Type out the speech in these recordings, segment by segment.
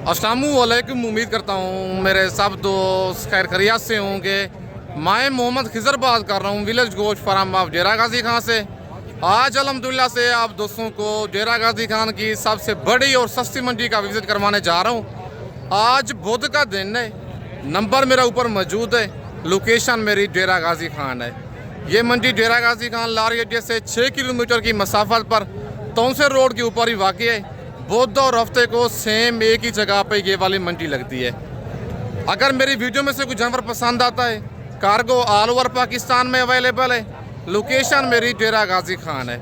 अस्सलामुअलैकुम। उम्मीद करता हूँ मेरे सब दोस्त खैर खैरियत से होंगे। मैं मोहम्मद खिजर बात कर रहा हूँ विलेज गोश्त फार्म ऑफ डेरा गाजी खान से। आज अल्हम्दुलिल्लाह से आप दोस्तों को डेरा गाजी खान की सबसे बड़ी और सस्ती मंडी का विजिट करवाने जा रहा हूँ। आज बुध का दिन है, नंबर मेरा ऊपर मौजूद है, लोकेशन मेरी डेरा गाजी खान है। ये मंडी डेरा गाजी खान लारी अड्डे से 6 किलोमीटर की मसाफत पर तौंसे रोड के ऊपर ही वाक़ई है। बुध और हफ्ते को सेम एक ही जगह पे ये वाली मंडी लगती है। अगर मेरी वीडियो में से कोई जानवर पसंद आता है, कार्गो ऑल ओवर पाकिस्तान में अवेलेबल है। लोकेशन मेरी डेरा गाजी खान है।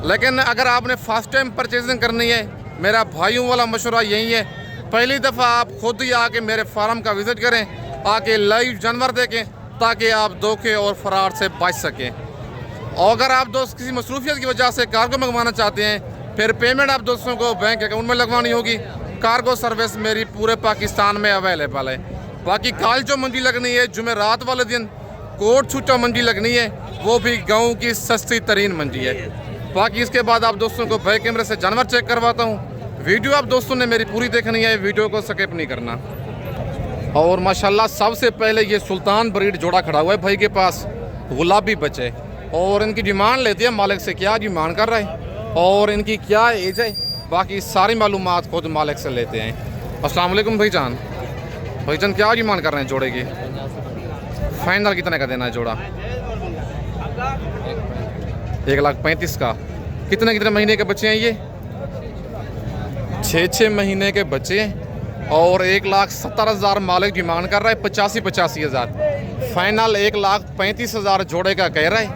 लेकिन अगर आपने फर्स्ट टाइम परचेजिंग करनी है, मेरा भाइयों वाला मशवरा यही है, पहली दफ़ा आप खुद ही आके मेरे फार्म का विज़िट करें, आके लाइव जानवर देखें ताकि आप धोखे और फरार से बच सकें। और अगर आप दोस्त किसी मसरूफियत की वजह से कार्गो मंगवाना चाहते हैं, फिर पेमेंट आप दोस्तों को बैंक अकाउंट में लगवानी होगी। कार्गो सर्विस मेरी पूरे पाकिस्तान में अवेलेबल है। बाकी कल जो मंडी लगनी है जुमेरात वाले दिन, कोट छुट्टा मंडी लगनी है, वो भी गाँव की सस्ती तरीन मंडी है। बाकी इसके बाद आप दोस्तों को बैक कैमरे से जानवर चेक करवाता हूँ। वीडियो आप दोस्तों ने मेरी पूरी देखनी है, वीडियो को स्किप नहीं करना। और माशाल्लाह सबसे पहले ये सुल्तान ब्रीड जोड़ा खड़ा हुआ है भाई के पास, गुलाबी बच्चे। और इनकी डिमांड लेते हैं मालिक से, क्या डिमांड कर रहा है और इनकी क्या एज है, बाकी सारी मालूमात खुद मालिक से लेते हैं। अस्सलाम वालेकुम भाईजान। भाईजान क्या डिमांड कर रहे हैं जोड़े की? फाइनल कितने का देना है जोड़ा? 1,35,000 का। कितने कितने महीने के बच्चे हैं ये? 6 महीने के बच्चे हैं। और 1,70,000 मालिक डिमांड कर रहा है, 85,000। फाइनल 1,35,000 जोड़े का कह रहा है।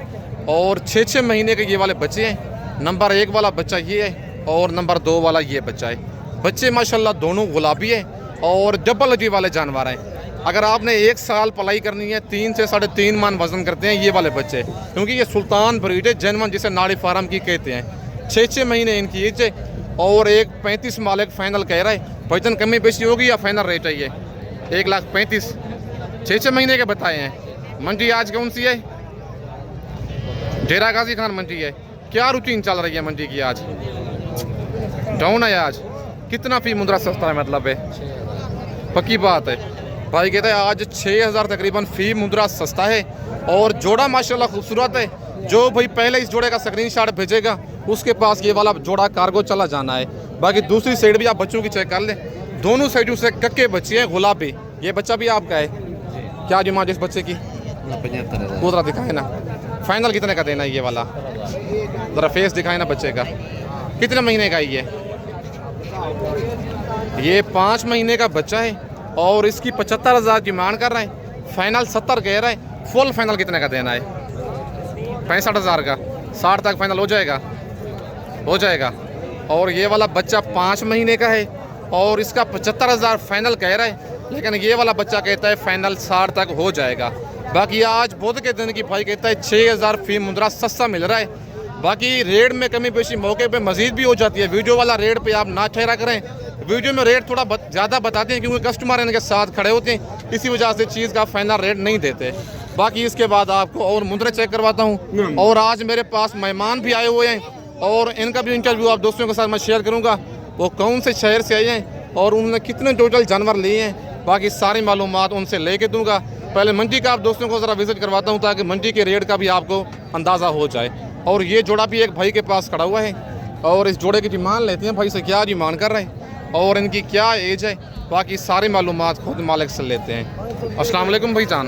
और 6 महीने के ये वाले बच्चे हैं। नंबर 1 वाला बच्चा ये है और नंबर 2 वाला ये बच्चा है। बच्चे माशाल्लाह दोनों गुलाबी है और डबल अजी वाले जानवर हैं। अगर आपने 1 साल पलाई करनी है, 3 से 3.5 मन वजन करते हैं ये वाले बच्चे, क्योंकि ये सुल्तान ब्रीड है, जेनवन जिसे नाड़ी फार्म की कहते हैं। 6 महीने इनकी एज है और 1,35,000 मालिक फाइनल कह रहा है। वजन कमी बेशी होगी या फाइनल रेट है ये? 1,35,000 6 महीने के बताए हैं। मंडी आज कौन सी है? डेरा गाजी खान मंडी है। क्या रूटीन चल रही है मंडी की आज? डाउन है आज। कितना फी मुद्रा सस्ता है मतलब है? पक्की बात है भाई, कहते हैं आज 6,000 तकरीबन फी मुद्रा सस्ता है। और जोड़ा माशाल्लाह खूबसूरत है। जो भाई पहले इस जोड़े का स्क्रीनशॉट भेजेगा उसके पास ये वाला जोड़ा कार्गो चला जाना है। बाकी दूसरी साइड भी आप बच्चों की चेक कर लें, दोनों साइडों से कक्के बच्चे हैं गुलाबी। ये बच्चा भी आपका है। क्या डिमांड इस बच्चे की? 75,000। पूरा दिखाए ना, फाइनल कितने का देना है ये वाला? ज़रा फेस दिखाए ना बच्चे का। कितने महीने का ये 5 महीने का बच्चा है और इसकी 75,000 डिमांड कर रहा है। फाइनल 70 कह रहा है। फुल फाइनल कितने का देना है? 65,000 का। 60 तक फाइनल हो जाएगा? हो जाएगा। और ये वाला बच्चा 5 महीने का है और इसका 75,000 फाइनल कह रहा है, लेकिन ये वाला बच्चा कहता है फाइनल 60 तक हो जाएगा। बाकी आज बुध के दिन की भाई कहता है 6,000 फी मुद्रा सस्ता मिल रहा है। बाकी रेट में कमी बेशी मौके पे मजीद भी हो जाती है। वीडियो वाला रेट पे आप ना ठहरा करें, वीडियो में रेट थोड़ा ज़्यादा बताते हैं क्योंकि कस्टमर इनके साथ खड़े होते हैं, इसी वजह से चीज़ का फाइनल रेट नहीं देते। बाकी इसके बाद आपको और मुद्रे चेक करवाता हूँ। और आज मेरे पास मेहमान भी आए हुए हैं और इनका भी इंटरव्यू आप दोस्तों के साथ मैं शेयर करूँगा। वो कौन से शहर से आए हैं और उन्होंने कितने टोटल जानवर लिए हैं, बाकी सारी मालूमात उनसे लेके दूँगा। पहले मंडी का आप दोस्तों को ज़रा विज़िट करवाता हूँ ताकि मंडी के रेट का भी आपको अंदाज़ा हो जाए। और ये जोड़ा भी एक भाई के पास खड़ा हुआ है और इस जोड़े की डिमांड लेते हैं भाई से, क्या डिमांड कर रहे हैं और इनकी क्या एज है, बाकी सारी मालूमात खुद मालिक से लेते हैं। अस्सलाम वालेकुम भाईजान।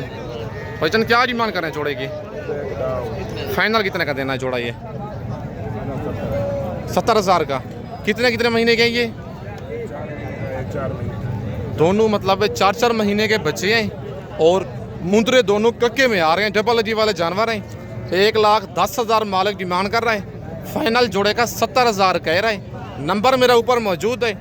भाईजान क्या डिमांड कर रहे हैं जोड़े की? फाइनल कितने का देना है जोड़ा ये? 70,000 का। कितने कितने महीने के ये? 4 महीने। दोनों मतलब 4 महीने के बच्चे हैं और मुंदरे दोनों कक्के में आ रहे हैं, डबल अजी वाले जानवर हैं। 1,10,000 मालिक डिमांड कर रहा है। फाइनल जोड़े का 70,000 कह रहा है। नंबर मेरा ऊपर मौजूद है।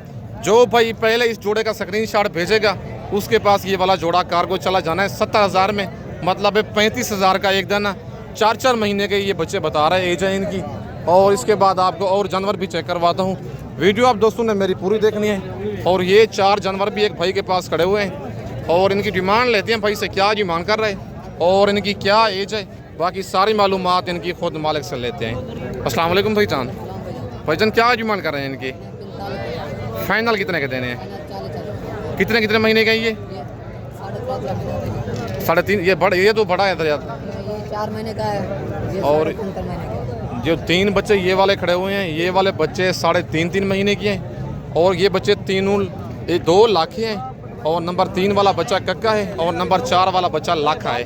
जो भाई पहले इस जोड़े का स्क्रीनशॉट भेजेगा उसके पास ये वाला जोड़ा कार्गो चला जाना है 70,000 में, मतलब है 35,000 का एक दाना। 4 महीने के ये बच्चे बता रहे हैं एज है इनकी। और इसके बाद आपको और जानवर भी चेक करवाता हूँ। वीडियो आप दोस्तों ने मेरी पूरी देखनी है। और ये 4 जानवर भी एक भाई के पास खड़े हुए हैं और इनकी डिमांड लेते हैं भाई से, क्या डिमांड कर रहे हैं और इनकी क्या एज है, बाकी सारी मालूमात इनकी खुद मालिक से लेते हैं। अस्सलाम वालेकुम भाईजान। भाईजान क्या डिमांड कर रहे हैं इनकी? फाइनल कितने के देने हैं? 40 कितने कितने महीने का है ये? 3.5 ये बड़ा, ये तो बड़ा है दरिया। ये 4 महीने का है, ये और 3.5 महीने का है। जो 3 बच्चे ये वाले खड़े हुए हैं, ये वाले बच्चे 3.5 महीने के हैं और ये बच्चे तीनों 2 लाख हैं और नंबर 3 वाला बच्चा कक्का है और नंबर 4 वाला बच्चा लाखा है।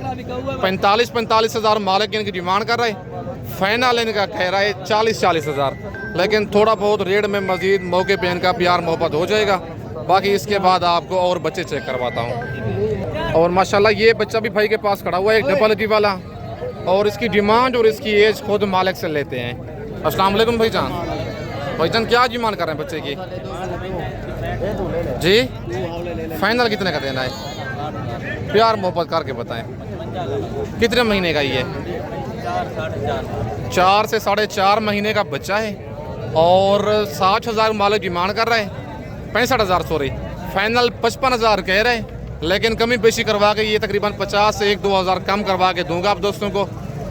45 हज़ार मालिक इनकी डिमांड कर रहे हैं। फाइनल इनका कह रहा है 40 हज़ार, लेकिन थोड़ा बहुत रेट में मजीद मौके पे इनका प्यार मोहब्बत हो जाएगा। बाकी इसके बाद आपको और बच्चे चेक करवाता हूँ। और माशाल्लाह ये बच्चा भी भाई के पास खड़ा हुआ है, एक डबल जी वाला, और इसकी डिमांड और इसकी एज खुद मालिक से लेते हैं। अस्सलाम वालेकुम भाईजान। भाईजान क्या डिमांड कर रहे हैं बच्चे की जी? फाइनल कितने का देना है? प्यार मोहब्बत करके बताएं। कितने महीने का ये? 4 से 4.5 महीने का बच्चा है और 60 हज़ार मालिक डिमांड कर रहा है। 65 हज़ार सॉरी, फाइनल 55 हज़ार कह रहे हैं, लेकिन कमी पेशी करवा के ये तकरीबन 50 से 1-2 हज़ार कम करवा के दूंगा आप दोस्तों को।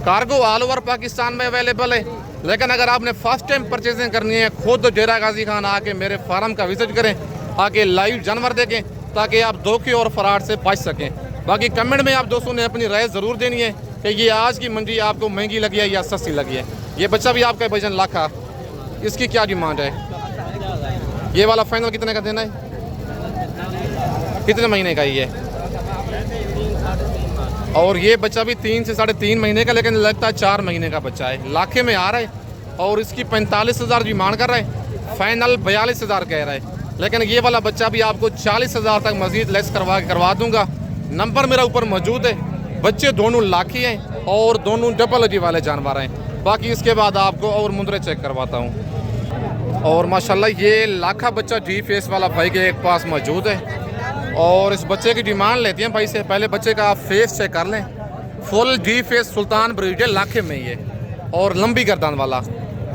कार्गो ऑल ओवर पाकिस्तान में अवेलेबल है, लेकिन अगर आपने फर्स्ट टाइम परचेजिंग करनी है, खुद डेरा गाजी खान आके मेरे फार्म का विजिट करें, आके लाइव जानवर देखें, ताकि आप धोखे और फराड से बच सकें। बाकी कमेंट में आप दोस्तों ने अपनी राय ज़रूर देनी है कि ये आज की मंडी आपको महंगी लगी है या सस्ती लगी है। ये बच्चा भी आपका भजन लाखा, इसकी क्या डिमांड है? ये वाला फाइनल कितने का देना है? कितने महीने का ये? और ये बच्चा भी 3 से 3.5 महीने का, लेकिन लगता है 4 महीने का बच्चा है। लाखे में आ रहा है और इसकी 45 हज़ार डिमांड कर रहा है, फाइनल 42 हज़ार कह रहा है, लेकिन ये वाला बच्चा भी आपको 40 हज़ार तक मजीद लेस करवा दूंगा। नंबर मेरा ऊपर मौजूद है। बच्चे दोनों लाखी हैं और दोनों डबल अजी वाले जानवर हैं। बाकी इसके बाद आपको और मुंदरे चेक करवाता हूँ। और माशाल्लाह ये लाखा बच्चा डी फेस वाला भाई के एक पास मौजूद है और इस बच्चे की डिमांड लेती हैं भाई से। पहले बच्चे का आप फेस चेक कर लें। फुल डी फेस सुल्तान ब्रीड है, लाखे में ये, और लंबी गर्दन वाला,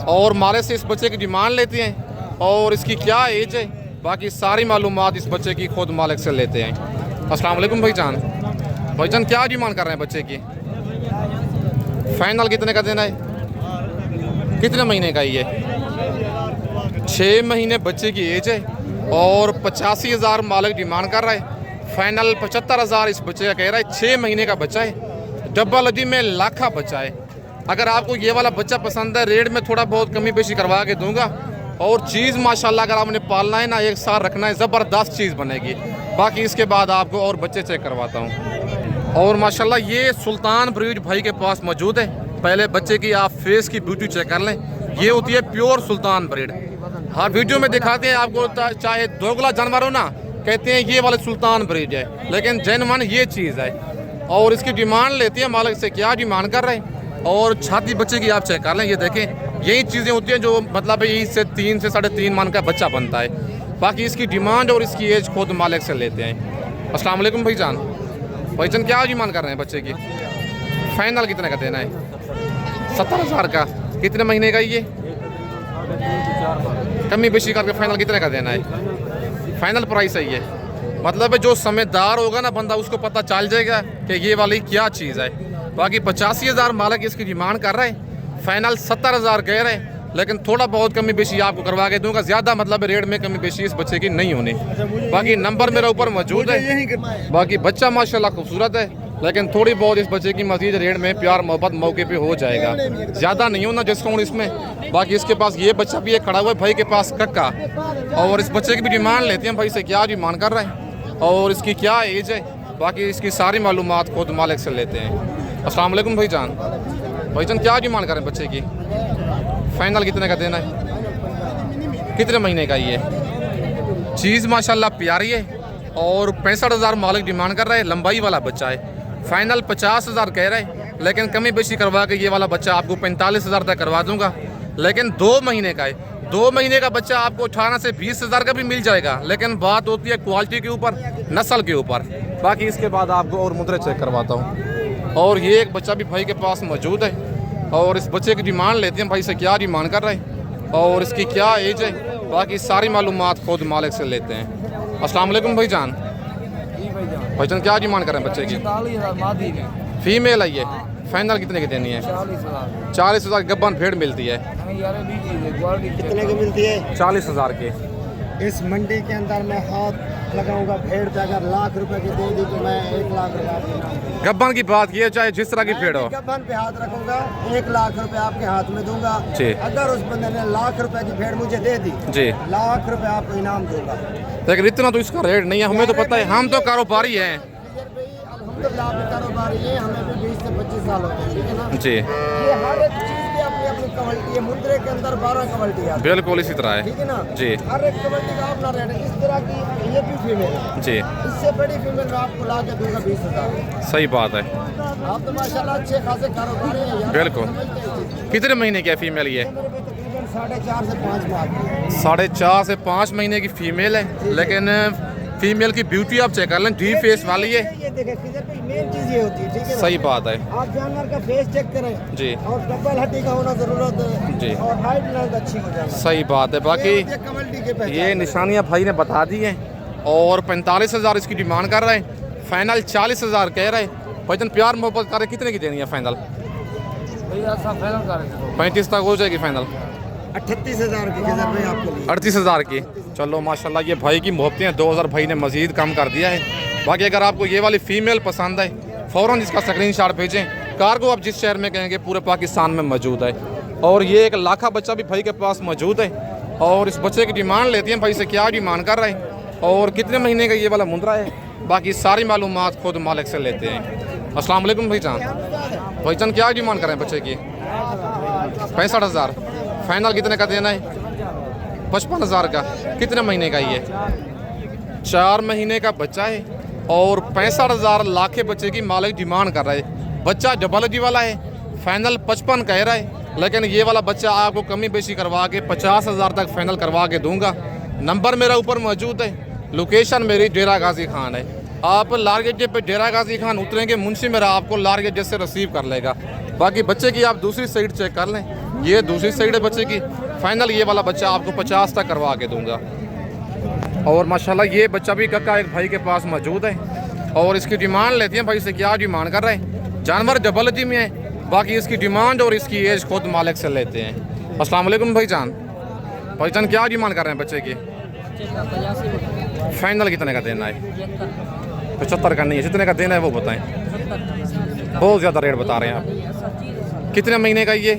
और माले से इस बच्चे की डिमांड लेती हैं और इसकी क्या एज है, बाकी सारी मालूमात इस बच्चे की खुद मालिक से लेते हैं। अस्सलाम वालेकुम भाईजान। भाईजान क्या डिमांड कर रहे हैं बच्चे की? फाइनल कितने का देना है? कितने महीने का ये? 6 महीने बच्चे की एज है और 85 हज़ार मालिक डिमांड कर रहा है। फाइनल 75 हज़ार इस बच्चे का कह रहा है। 6 महीने का बच्चा है, डबल अजी में लाखा बच्चा है। अगर आपको ये वाला बच्चा पसंद है, रेट में थोड़ा बहुत कमी पेशी करवा के दूंगा। और चीज़ माशाल्लाह अगर आपने पालना है ना, एक साल रखना है, ज़बरदस्त चीज़ बनेगी। बाकी इसके बाद आपको और बच्चे चेक करवाता हूँ। और माशाल्लाह ये सुल्तान ब्रीड भाई के पास मौजूद है। पहले बच्चे की आप फेस की ब्यूटी चेक कर लें। ये होती है प्योर सुल्तान ब्रीड। हर वीडियो में दिखाते हैं आपको, चाहे दोगला जानवर हो ना, कहते हैं ये वाले सुल्तान ब्रीड है, लेकिन जेन्युइन ये चीज़ है। और इसकी डिमांड लेती है मालिक से। क्या डिमांड कर रहे हैं? और छाती बच्चे की आप चेक कर लें। ये देखें, यही चीज़ें होती हैं जो मतलब यही से 3 से 3.5 मन का बच्चा बनता है। बाकी इसकी डिमांड और इसकी एज खुद मालिक से लेते हैं। अस्सलाम वालेकुम भाईजान। भाईजान क्या डिमांड कर रहे हैं बच्चे की? फाइनल कितने का देना है? 70 हज़ार का। कितने महीने का ये? कमी बेशी करके फाइनल कितने का देना है? फाइनल प्राइस है ये। मतलब जो समझदार होगा ना बंदा, उसको पता चल जाएगा कि ये वाली क्या चीज़ है। बाकी 85 हज़ार मालिक इसकी डिमांड कर रहे हैं। फाइनल 70 हज़ार कह रहे हैं, लेकिन थोड़ा बहुत कमी बेशी आपको करवा के दूंगा। ज़्यादा मतलब रेट में कमी बेशी इस बच्चे की नहीं होनी। बाकी नंबर मेरा ऊपर मौजूद है। बाकी बच्चा माशाल्लाह खूबसूरत है, लेकिन थोड़ी बहुत इस बच्चे की मजीद रेट में प्यार मोहब्बत मौके पे हो जाएगा। ज़्यादा नहीं होना डिस्काउंट इसमें। बाकी इसके पास ये बच्चा भी एक खड़ा हुआ है भाई के पास कक्का, और इस बच्चे की भी डिमांड लेते हैं भाई से। क्या डिमांड कर रहे हैं और इसकी क्या एज है, बाकी इसकी सारी मालूमात खुद मालिक से लेते हैं। अस्सलाम वालेकुम भाईजान। भाईजान क्या डिमांड कर रहे हैं बच्चे की? फाइनल कितने का देना है? कितने महीने का ये? चीज़ माशाल्लाह प्यारी है और 65 हज़ार मालिक डिमांड कर रहा है। लंबाई वाला बच्चा है। फाइनल 50 हज़ार कह रहे हैं, लेकिन कमी बेशी करवा के ये वाला बच्चा आपको 45 हज़ार तक करवा दूंगा। लेकिन 2 महीने का है। 2 महीने का बच्चा आपको 18 से 20 हज़ार का भी मिल जाएगा, लेकिन बात होती है क्वालिटी के ऊपर, नस्ल के ऊपर। बाकी इसके बाद आपको और मुद्रे चेक करवाता हूँ। और ये एक बच्चा भी भाई के पास मौजूद है और इस बच्चे की डिमांड लेते हैं भाई से। क्या डिमांड कर रहे हैं और इसकी क्या एज है, बाकी सारी मालूमात खुद मालिक से लेते हैं। अस्सलाम वालेकुम भाईजान। भाईजान क्या डिमांड कर रहे हैं बच्चे की? फीमेल है ये। फाइनल कितने की देनी है? 40 हज़ार। गब्बन भेड़ मिलती है। कितने की मिलती है? 40 हज़ार के। इस मंडी के अंदर मैं हाथ लगाऊंगा भेड़ पे, अगर लाख रुपए की दे दी तो मैं 1 लाख रुपए आपके नाम दूंगा। गब्बन की बात ये चाहे जिस तरह की भेड़ हो। गब्बन पे हाथ रखूंगा, 1 लाख रुपए आपके हाथ में दूंगा जी। अगर उस बंदे ने लाख रुपए की भेड़ मुझे दे दी जी। लाख रुपए आपको इनाम दूंगा। लेकिन इतना तो इसका रेट नहीं है, हमें तो पता है, हम तो कारोबारी हैं। अल्हम्दुलिल्लाह आप कारोबारी है, हमें भी 20 से 25 साल हो गए, ठीक है ना। जी। ये हर एक चीज की अपनी अपनी क्वालिटी है। मुंद्रे के अंदर 12 क्वालिटी आती है, बिल्कुल इसी तरह है। ठीक है ना। जी। हर एक क्वालिटी का अपना रेट है। इस तरह की ये भी फीमेल है जी। इससे बड़ी फीमेल मैं आपको ला के दूंगा 20,000। सही बात है। आप तो माशाल्लाह अच्छे खासे कारोबारी हैं यार। बिल्कुल। समझते हैं इस चीज़ को। कितने महीने की है फीमेल ये? मेरे पे तकरीबन 4.5 से 5 माह की है। 4.5 से 5 महीने की फीमेल है, लेकिन फीमेल की ब्यूटी आप चेक कर लें, डी फेस वाली है। ये देखें किधर पे मेन चीज ये होती है, ठीक है ना? सही बात है। आप जानवर का फेस चेक करें जी। और डबल हड्डी का होना जरूरत है जी। और हाइट लेंथ अच्छी हो जाना। सही बात है। बाकी क्वालिटी के पहचान ये है। निशानियां भाई ने बता दी हैं और 45,000 इसकी डिमांड कर रहे हैं, फाइनल 40,000 कह रहे हैं। भाईजान प्यार मोहब्बत कर रहे, कितने की देनी है फाइनल? 35 तक हो जाएगी फाइनल। 38,000 की किधर पे आपके लिए 38,000 की। चलो माशाल्लाह, ये भाई की मोहब्बतें हैं, 2,000 भाई ने मजीद कम कर दिया है। बाकी अगर आपको ये वाली फीमेल पसंद है, फ़ौरन इसका स्क्रीनशॉट भेजें। कार्गो आप जिस शहर में कहेंगे पूरे पाकिस्तान में मौजूद है। और ये एक लाखा बच्चा भी भाई के पास मौजूद है और इस बच्चे की डिमांड लेती हैं भाई से, क्या डिमांड कर रहे हैं और कितने महीने का ये वाला मुंद्रा है। बाकी सारी मालूमात खुद मालिक से लेते हैं। अस्सलाम वालेकुम भाईजान। भाईजान क्या डिमांड कर रहे हैं बच्चे की? 65,000। फाइनल कितने का देना है? 55,000 का। कितने महीने का ये? 4 महीने का बच्चा है और 65,000 लाखे बच्चे की मालिक डिमांड कर रहा है। बच्चा डबल जी वाला है, फाइनल 55 कह रहा है, लेकिन ये वाला बच्चा आपको कमी बेशी करवा के 50,000 तक फाइनल करवा के दूंगा। नंबर मेरा ऊपर मौजूद है, लोकेशन मेरी डेरा गाजी खान है। आप लारगेट पे डेरा गाजी खान उतरेंगे, मुंशी मेरा आपको लारगेट से रिसीव कर लेगा। बाकी बच्चे की आप दूसरी साइड चेक कर लें, ये दूसरी साइड है बच्चे की। फाइनल ये वाला बच्चा आपको 50 तक करवा के दूंगा। और माशाल्लाह ये बच्चा भी कक्का एक भाई के पास मौजूद है और इसकी डिमांड लेती हैं भाई से, क्या डिमांड कर रहे हैं। जानवर डबल जी में है, बाकी इसकी डिमांड और इसकी एज खुद मालिक से लेते हैं। अस्सलाम वालेकुम भाईजान। भाईजान क्या डिमांड कर रहे हैं बच्चे की? फाइनल कितने का देना है? 75 का नहीं है, जितने का देना है वो बताएं। बहुत ज़्यादा रेट बता रहे हैं आप। कितने महीने का ये?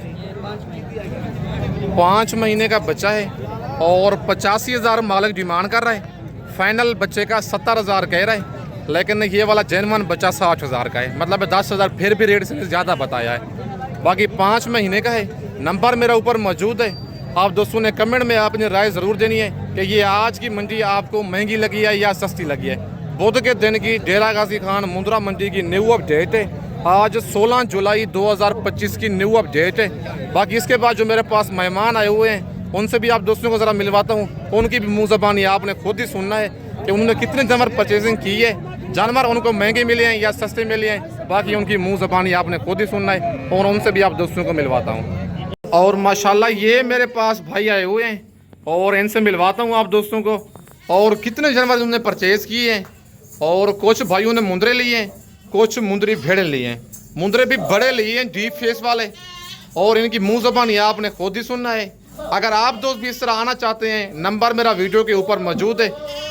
5 महीने का बच्चा है और 85,000 मालिक डिमांड कर रहा है। फाइनल बच्चे का 70,000 कह रहा है, लेकिन ये वाला जेनवन बच्चा 60,000 का है, मतलब 10,000 फिर भी रेट से ज़्यादा बताया है। बाकी 5 महीने का है। नंबर मेरा ऊपर मौजूद है। आप दोस्तों ने कमेंट में अपनी राय ज़रूर देनी है कि ये आज की मंडी आपको महंगी लगी है या सस्ती लगी है। बुध के दिन की डेरा गाजी खान मुंद्रा मंडी की न्यू अपडेट है। आज 16 जुलाई 2025 की न्यू अपडेट है। बाकी इसके बाद जो मेरे पास मेहमान आए हुए हैं उनसे भी आप दोस्तों को ज़रा मिलवाता हूँ, उनकी भी मुँह ज़बानी आपने खुद ही सुनना है कि उन्होंने कितने जानवर परचेजिंग की है, जानवर उनको महंगे मिले हैं या सस्ते मिले हैं। बाकी उनकी मुँह ज़बानी आपने खुद ही सुनना है और उनसे भी आप दोस्तों को मिलवाता हूँ। और माशाल्लाह ये मेरे पास भाई आए हुए हैं और इनसे मिलवाता हूँ आप दोस्तों को, और कितने जानवर उन्होंने परचेज़ किए हैं। और कुछ भाइयों ने मुंदरे लिए हैं, कुछ मुंदरी भेड़े लिए हैं। मुंदरे भी बड़े लिए हैं, डीप फेस वाले, और इनकी मुँह ज़बानी आपने खुद ही सुनना है। अगर आप दोस्त भी इस तरह आना चाहते हैं, नंबर मेरा वीडियो के ऊपर मौजूद है,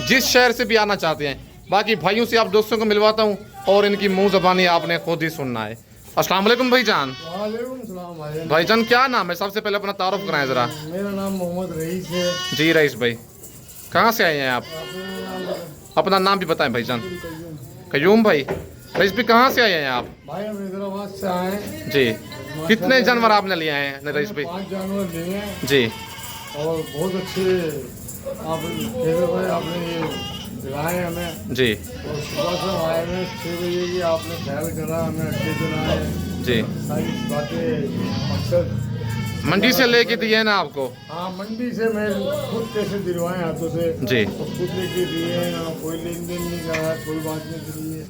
जिस शहर से भी आना चाहते हैं। बाकी भाइयों से आप दोस्तों को मिलवाता हूँ और इनकी मुँह ज़बानी आपने खुद ही सुनना है। अस्सलाम वालेकुम भाईजान। वालेकुम सलाम भाई। भाईजान क्या नाम है? सबसे पहले अपना तारुफ कराएं ज़रा। मेरा नाम मोहम्मद रईस है। जी रईस भाई, कहाँ से आए हैं आप? अपना नाम भी बताएं भाईजान। कयूम भाई। रईस भाई कहाँ से आए हैं आप? भाई हम हैदराबाद से आए हैं। जी। कितने जानवर आपने लिए हैं रईस भाई? 5 जानवर लिए हैं जी। और बहुत अच्छे आपने ये दिलाए हमें। जी। और सुबह से हम आए हुए 6 बजे की, आपने ख्याल करा, हमें अच्छे दिन आए। जी। सारी बातें मकसद मंडी से लेके दिए ना आपको? हाँ, मंडी से मैं खुद कैसे दिलवाए हाथों से जी। और खुद लेके दिए हैं ना, कोई लेन देन नहीं करा, कोई बात नहीं करी है।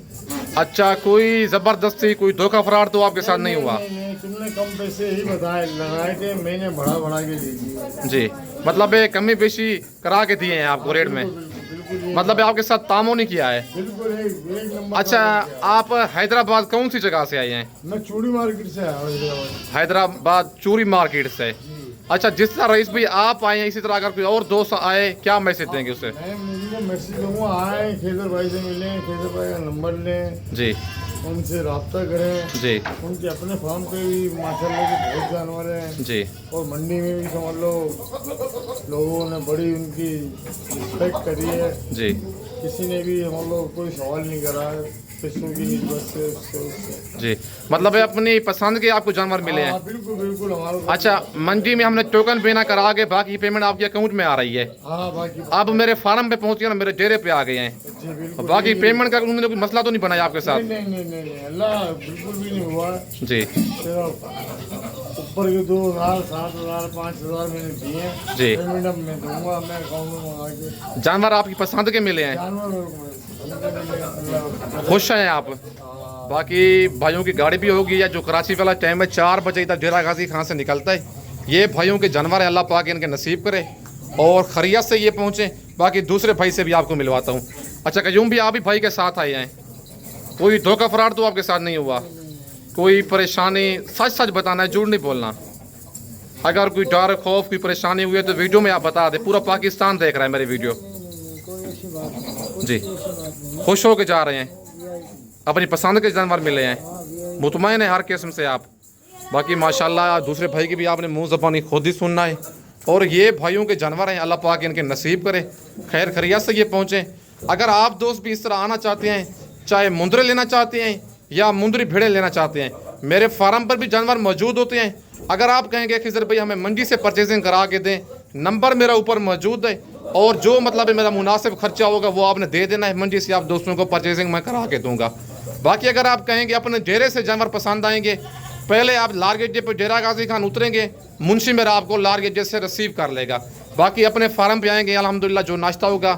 अच्छा, कोई ज़बरदस्ती कोई धोखा फराड तो आपके साथ नहीं हुआ? नहीं, तुमने कम पैसे ही बताए लगाए थे, मैंने बढ़ा के दे दिए। जी, मतलब ये कमी बेशी करा के दिए हैं आपको रेट में, बिल्कुल मतलब आपके साथ तामो नहीं किया है? बिल्कुल एक नंबर। अच्छा, आप हैदराबाद कौन सी जगह से आए हैं? मैं चूड़ी मार्केट से आया हूँ, हैदराबाद। हैदराबाद चूरी मार्केट से। अच्छा, जिस तरह रईस भाई आप आए हैं, इसी तरह अगर कोई और दोस्त आए, क्या मैसेज देंगे उसे? मैं मुझे मैसेज दूंगा, आए खैदर भाई से मिलें, खैदर भाई का नंबर लें, जी उनसे रब्ता करें। जी उनके अपने फार्म पे भी माशाल्लाह के बहुत जानवर हैं, जी और मंडी में भी समझ लो लोगों ने बड़ी उनकी रिस्पेक्ट करी है। जी किसी ने भी हम लोग कोई सवाल नहीं करा है पैसों की निस्बत से, उससे। जी, मतलब है अपनी पसंद के आपको जानवर मिले हैं। हाँ, बिल्कुल बिल्कुल हमारे को। अच्छा, मंडी में हमने टोकन बिना करा के बाकी पेमेंट आपके अकाउंट में आ रही है। हाँ बाकी अब मेरे फार्म पे पहुंच गया ना, मेरे डेरे पे आ गए हैं। जी बिल्कुल। बाकी पेमेंट का उन्होंने कोई मसला तो नहीं बनाया आपके साथ? नहीं नहीं नहीं नहीं, अल्लाह बिल्कुल भी नहीं हुआ है। जी सिर्फ ऊपर के 2,000 7,000 5,000 मैंने दिए हैं। जी। पेमेंट अब मैं दूंगा, मैं अकाउंट में मंगा के। जानवर आपकी पसंद के मिले हैं, जानवर मेरे को अल्लाह। खुश हैं आप? बाकी भाइयों की गाड़ी भी होगी, या जो कराची वाला टाइम है 4 बजे तक डेरा गाजी खां से निकलता है। ये भाइयों के जानवर है, अल्लाह पाक इनके नसीब करे और खैरियत से ये पहुँचे। बाकी दूसरे भाई से भी आपको मिलवाता हूँ। अच्छा, कयूम भी आप ही भाई के साथ आए हैं, कोई धोखा फराड तो आपके साथ नहीं हुआ? कोई परेशानी? सच सच बताना है, झूठ नहीं बोलना। अगर कोई डर खौफ कोई परेशानी हुई है तो वीडियो में आप बता दें, पूरा पाकिस्तान देख रहा है मेरी वीडियो। कोई ऐसी बात नहीं, जी, कोई ऐसी बात नहीं। खुश होके जा रहे हैं, अपनी पसंद के जानवर मिले हैं, मुतमईन है हर किस्म से आप। बाकी माशाल्लाह दूसरे भाई की भी आपने मुंह ज़बानी खुद ही सुनना है। और ये भाइयों के जानवर हैं, अल्लाह पाक इनके नसीब करे, खैर खैरियत से ये पहुँचें। अगर आप दोस्त भी इस तरह आना चाहते हैं, चाहे मुंदरे लेना चाहते हैं या मुंदरी भेड़े लेना चाहते हैं, मेरे फार्म पर भी जानवर मौजूद होते हैं। अगर आप कहेंगे खिजर भाई हमें मंडी से परचेजिंग करा के दें, नंबर मेरा ऊपर मौजूद है, और जो मतलब मेरा मुनासिब खर्चा होगा वो आपने दे देना है, मंडी से आप दोस्तों को परचेजिंग मैं करा के दूंगा। बाकी अगर आप कहेंगे अपने डेरे से जानवर पसंद आएंगे, पहले आप लार गेटे पर डेरा गाजी खान उतरेंगे, मुंशी मेरा आपको लार गेटे से रिसीव कर लेगा। बाकी अपने फार्म पे आएंगे, अल्हम्दुलिल्लाह जो नाश्ता होगा,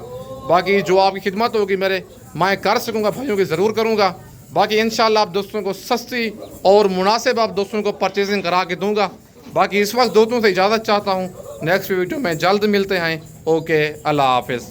बाकी जो आपकी खिदमत होगी मेरे मैं कर सकूँगा भाइयों की ज़रूर करूँगा। बाकी इंशाल्लाह आप दोस्तों को सस्ती और मुनासिब आप दोस्तों को परचेजिंग करा के दूँगा। बाकी इस वक्त दोस्तों से इजाज़त चाहता हूँ, नेक्स्ट वीडियो में जल्द मिलते हैं। ओके, अल्लाह हाफिज़।